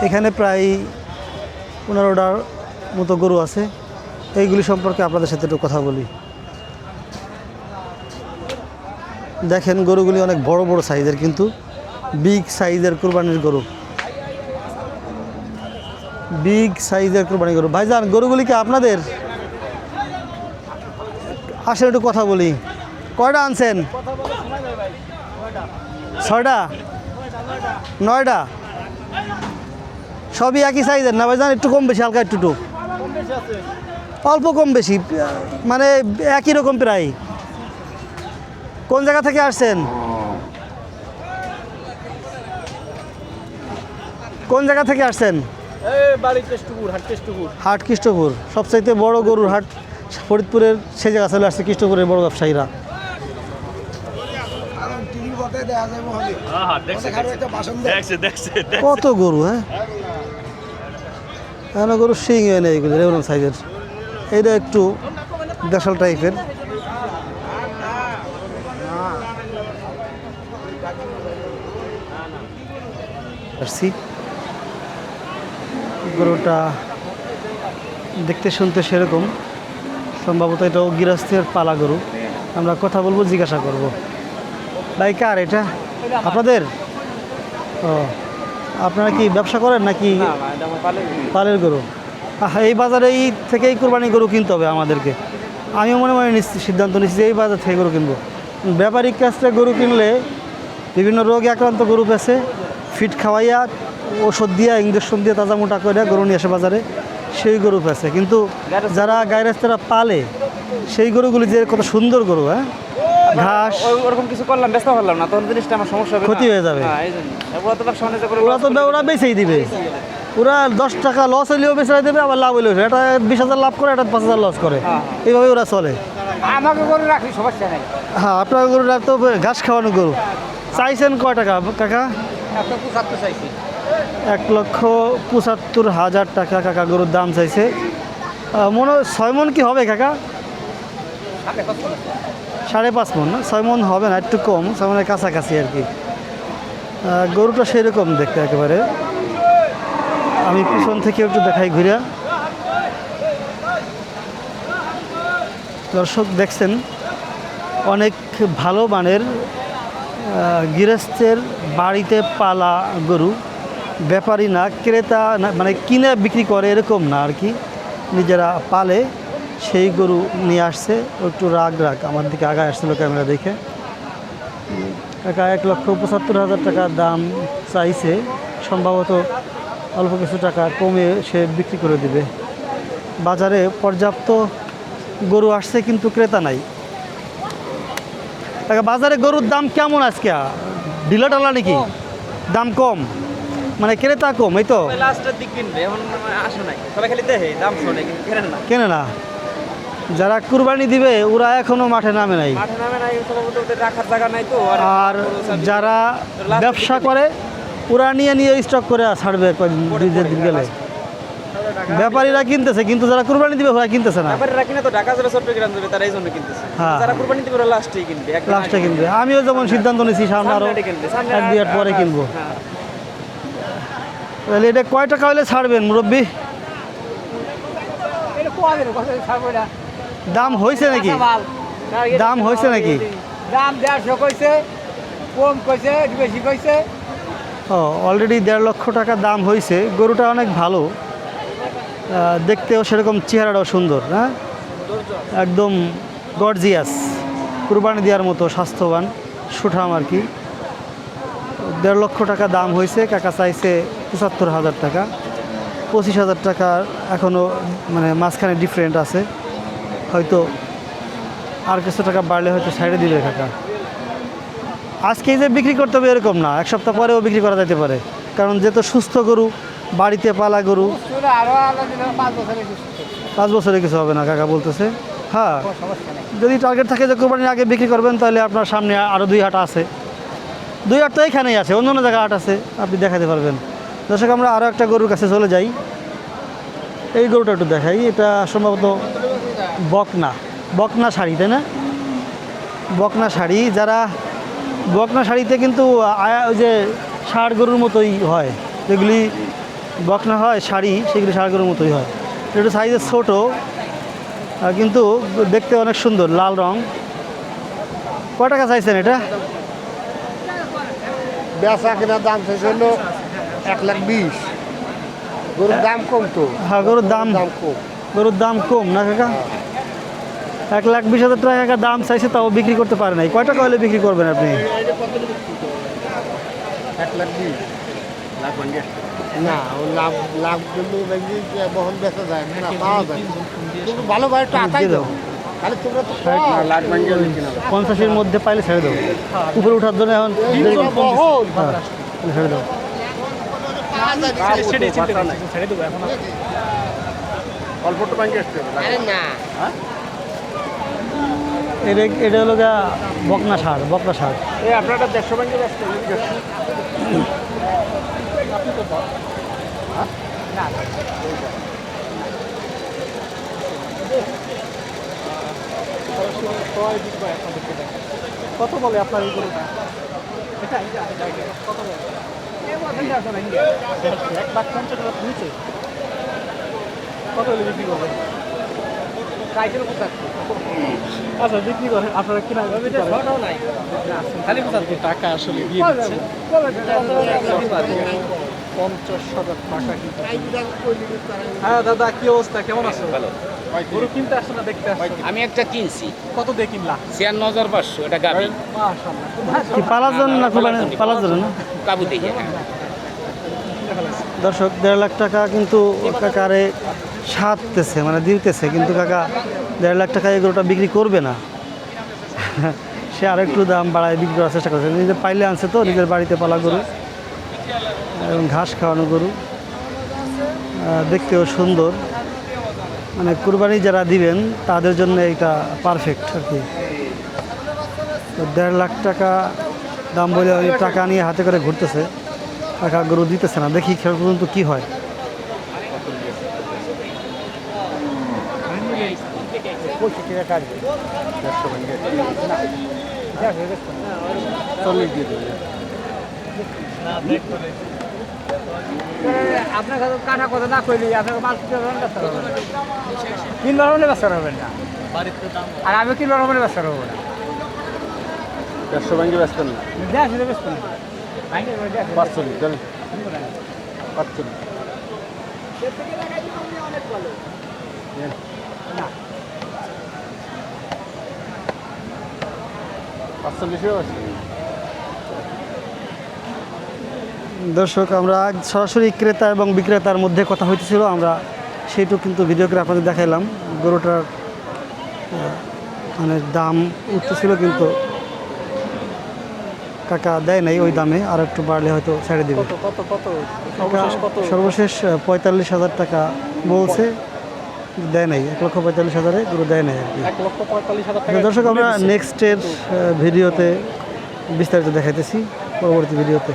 এখানে প্রায় 15টার মতো গরু আছে। এইগুলি সম্পর্কে আপনাদের সাথে একটু কথা বলি। দেখেন গরুগুলি অনেক বড় বড় সাইজের, কিন্তু বিগ সাইজের কুরবানির গরু, বিগ সাইজের কুরবানি গরু। ভাইজান গরুগুলি কি আপনাদের? আসেন একটু কথা বলি। কয়টা আনছেন? 6টা 9টা? সবই একই সাইজের না ভাইজান? একটু কম বেশি, হালকা একটু অল্প কম বেশি, মানে একই রকম প্রায়। কোন জায়গা থেকে আসছেন? কোন জায়গা থেকে আসছেন? হাট কৃষ্ণপুর। সবচাইতে বড় গরুর হাট ফরিদপুরের, সেই জায়গা চলে আসছে কৃষ্ণপুরের বড় ব্যবসায়ীরা। কত গরু, হ্যাঁ এখানে গরু শিং নেই, এগুলো এরকম সাইজের। এইটা একটু দেশাল টাইপের। গরুটা দেখতে শুনতে সেরকম, সম্ভবত এটাও গৃহস্থের পালা গরু। আমরা কথা বলবো, জিজ্ঞাসা করব। ভাই কার এটা? আপনাদের? ও, আপনারা কি ব্যবসা করেন নাকি? পালের গরু। এই বাজারে এই থেকেই কোরবানি গরু কিনতে হবে আমাদেরকে। আমিও মনে মনে সিদ্ধান্ত নিচ্ছি যে এই বাজার থেকে গরু কিনবো। ব্যাপারিক কাছ থেকে গরু কিনলে বিভিন্ন রোগে আক্রান্ত গরু বেছে ফিট খাওয়াইয়া, ওষুধ দিয়া, ইঞ্জেকশন দিয়ে তাজা মোটা করে গরু নিয়ে আসে বাজারে, সেই গরু পেছে। কিন্তু যারা গাইরাস্তারা পালে সেই গরুগুলি যে কত সুন্দর গরু, হ্যাঁ ঘাস ওরকম কিছু করলাম, ব্যস্ত করলাম না, তখন জিনিসটা আমার সমস্যা হবে, ক্ষতি হয়ে যাবে। ওরা তো ওরা বেচেই দিবে। ওরা 10 টাকা লস হইলেও বেচে দেবে, আবার লাভ হইলেও। এটা 20,000 লাভ করে, এটা 5,000 লস করে, এইভাবে ওরা চলে। আমাকে গরু রাখি সমস্যা নেই। হ্যাঁ, আপনার গরুটা তো ঘাস খাওয়ানো গরু। চাইছেন কয় টাকা কাকা? 175 চাইছি। 1,75,000 টাকা কাকা গরুর দাম চাইছে। মনে 6 মন কি হবে কাকা? 5.5 মন না, 6 মন হবে না, একটু কম, 6 মনের কাছাকাছি আর কি। গরুটা সেরকম দেখতে একেবারে। আমি পিছন থেকে একটু দেখাই ঘুরিয়া। দর্শক দেখছেন অনেক ভালো মানের গৃহস্থের বাড়িতে পালা গরু, ব্যাপারী না, ক্রেতা না, মানে কিনে বিক্রি করে এরকম না আর কি, নিজেরা পালে সেই গরু নিয়ে আসছে। একটু রাগ আমার দিকে আগায় আসছিল ক্যামেরা দেখে। কাকা 1,75,000 টাকা দাম চাইছে। সম্ভবত অল্প কিছু টাকা কমে সে বিক্রি করে দিবে। বাজারে পর্যাপ্ত গরু আসছে কিন্তু ক্রেতা নাই। বাজারে গরুর দাম কেমন আজকে? ঢিলা টালা নাকি? দাম কম, মানে ক্রেতা কম, এই তো। কেনে না। যারা কুরবানি দিবে ওরা এখনো মাঠে নামে নাই। আর যারা ব্যবসা করে ওরা নিয়ে স্টক করে ছাড়বে দিন গেলে। ব্যাপারীরা কিনতেছে, কিন্তু যারা কুরবানি দিবে ওরা কিনতেছে না। লাস্টে কিনবে। আমিও যেমন সিদ্ধান্ত নিয়েছি সামনে আরো 1-2 হাট পরে কিনবো। তাহলে এটা কয় টাকা হলে ছাড়বেন মুরব্বী? দাম হয়েছে নাকি? দাম হয়েছে নাকি? দাম 150 কইছে, কম কইছে, বেশি কইছে। ও, অলরেডি 1.5 লক্ষ টাকা দাম হয়েছে। গরুটা অনেক ভালো, দেখতেও সেরকম, চেহারাটাও সুন্দর, হ্যাঁ একদম গর্জিয়াস, কুরবানি দেওয়ার মতো স্বাস্থ্যবান সুঠাম আর কি। 1.5 লক্ষ টাকা দাম হয়েছে। কাকা চাইছে 75,000 টাকা। 25,000 টাকা এখনও মানে মাঝখানে ডিফারেন্ট আছে, হয়তো আর কিছু টাকা বাড়লে হয়তো সাইডে দিবে কাকা। আজকেই যে বিক্রি করতে হবে এরকম না, 1 সপ্তাহ পরেও বিক্রি করা যেতে পারে, কারণ যেহেতু সুস্থ গরু, বাড়িতে পালা গরু। 5 বছরে কিছু হবে না কাকা বলতেছে। হ্যাঁ, যদি টার্গেট থাকে যে কোরবানির আগে বিক্রি করবেন, তাহলে আপনার সামনে আরও 2 হাট আছে। 2 হাট তো এখানেই আছে, অন্য অন্য জায়গায় হাট আছে, আপনি দেখাতে পারবেন। দর্শক, আমরা আরও একটা গরুর কাছে চলে যাই। এই গরুটা একটু দেখাই। এটা সম্ভবত বকনা শাড়ি, তাই না? বকনা শাড়ি। যারা বকনা শাড়িতে কিন্তু ওই যে ষাঁড় গরুর মতোই হয়, যেগুলি বকনা হয় শাড়ি, সেগুলি ষাঁড় গরুর মতোই হয়। একটু সাইজে ছোটো, কিন্তু দেখতে অনেক সুন্দর, লাল রং। কয় টাকা চাইছেন এটা? বেচা কেনার দাম চাইছে হলো 1,20,000। গরুর দাম কম তো। হ্যাঁ, গরুর দাম কম। গরুর দাম কম না কাকা? 1,20,000 টাকা কাকা দাম চাইছে, তাও বিক্রি করতে পারে নাই। কয় টাকা হলে বিক্রি করবেন আপনি? 1,20,000 না, ও লাভ কিন্তু বহন বেচা যায় না, পাওয়া যায়। কিন্তু ভালো ভাই একটু আটাই দিয়ে দাও। দাও। তাহলে তোমরা তো 50-এর মধ্যে পাইলে ছেড়ে দেবো। উপরে ওঠার জন্য এখন বহন হ্যাঁ, তাহলে ছেড়ে দেবো। অল্পটা ব্যাংকে আসতে হবে না। এটা হলো গা বকনা ষাঁড়, বকনা ষাঁড়। এই আপনারা 150 ব্যাংকে ব্যস্ত কত বলে আপনার এই গরুটা? কত বলে? 1,50,000 নিচে। কত হলে বিক্রি করবেন? আচ্ছা, বিক্রি করেন আপনারা, কিনা টাকা আসলে দিয়ে দিচ্ছেন 50,000 টাকা কিন্তু। হ্যাঁ দাদা, কি অবস্থা, কেমন আছো? গরু কিনতে আসছো না দেখতে আসছো? আমি একটা কিনছি কত দিয়ে কিনলা? 96,500, এটা গাবি কি পালার জন্য না কোরবানি? পালার জন্য না? কাবু থেকে। দর্শক, 1.5 লাখ টাকা কিন্তু কাকারে সারতেছে, মানে দিতেছে, কিন্তু কাকা 1.5 লাখ টাকা এই গরুটা বিক্রি করবে না। সে আর একটু দাম বাড়ায় বিক্রি করার চেষ্টা করছে। নিজে পাইলে আনছে তো, নিজের বাড়িতে পালা গরু এবং ঘাস খাওয়ানো গরু, দেখতেও সুন্দর। মানে কুরবানি যারা দিবেন তাদের জন্য এটা পারফেক্ট আর কি। তো 1.5 লাখ টাকা দাম বলে ওই টাকা নিয়ে হাতে করে ঘুরতেছে, টাকা গরু দিতেছে না। দেখি খেলা পর্যন্ত কী হয়। আপনার কাছে কাটা কথা না কইলি আপনার মাল কিনবার হলে ব্যস্ত হবেন না, আর আমি কিনবার হলে ব্যস্ত হবো না। 150 ব্যাংকে ব্যস্ত না, দেখ ব্যস্ত না। 45 জানি 45। দর্শক, আমরা সরাসরি ক্রেতা এবং বিক্রেতার মধ্যে কথা হইতেছিল, আমরা সেইটুকু কিন্তু ভিডিও করে আপনাদের দেখাইলাম। গরুটার মানে দাম উঠতেছিল, কিন্তু কাকা দেয় নাই ওই দামে, আর একটু বাড়লে হয়তো ছেড়ে দেবে। সর্বশেষ 45,000 টাকা বলছে, দেয় নাই। 1,45,000-এ গরু দেয় নাই আর কি। 1,45,000 দর্শক, আমরা নেক্সটের ভিডিওতে বিস্তারিত দেখাইতেছি, পরবর্তী ভিডিওতে।